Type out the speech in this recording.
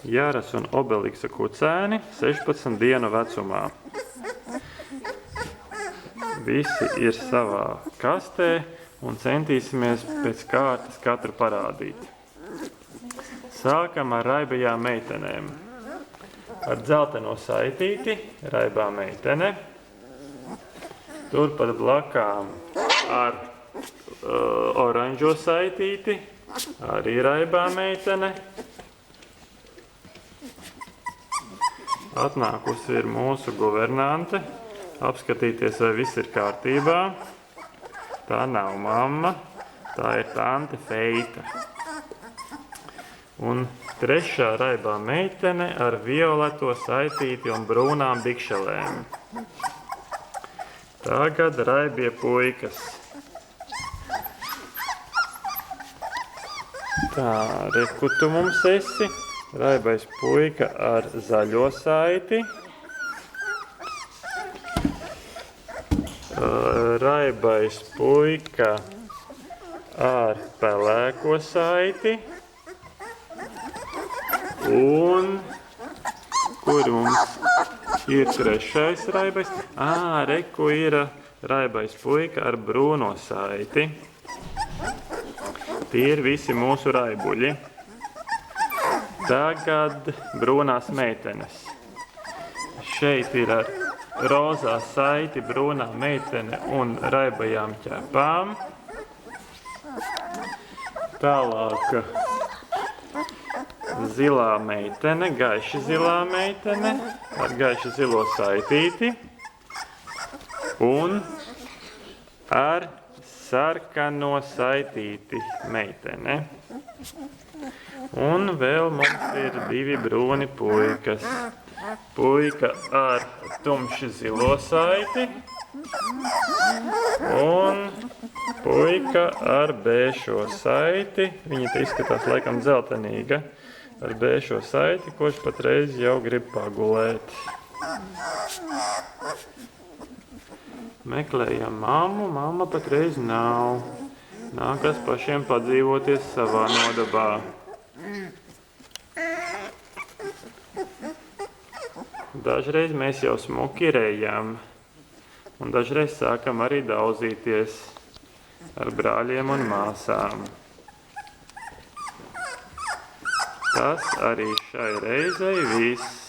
Jāras un Obeliksa kucēni 16 dienu vecumā. Visi ir savā kastē un centīsimies pēc kārtas katru parādīt. Sākam ar raibajām meitenēm. Ar dzelteno saitīti, raibā meitene. Turpat blakām ar oranžo saitīti, arī raibā meitene. Atnākusi ir mūsu guvernante. Apskatīties, vai viss ir kārtībā. Tā nav mamma, tā ir tante Feita. Un trešā raibā meitene ar violeto saitīti un brūnām bikšelēm. Tagad raibie puikas. Tā, reku tu mums esi. Raibais puika ar zaļo saiti. Raibais puika ar pelēko saiti. Un kur mums ir trešais raibais? Reku ir raibais puika ar brūno saiti. Tie ir visi mūsu raibuļi. Tagad brūnās meitenes. Šeit ir ar rozā saiti brūnā meitene un raibajām ķepām. Tālāk zilā meitene, gaiši zilā meitene ar gaiši zilo saitīti un ar sarkano saitīti meitene. Un vēl mums ir divi brūni puikas. Puika ar tumši zilo saiti un puika ar bēšo saiti. Viņa te izskatās laikam dzeltenīga ar bēšo saiti, kurš patreiz jau grib pagulēt. Meklējam mammu, mamma patreiz nav. Nākas pašiem padzīvoties savā nodabā. Dažreiz mēs jau smuki rejam, un dažreiz sākam arī daudzīties ar brāļiem un māsām. Tas arī šai reizei viss.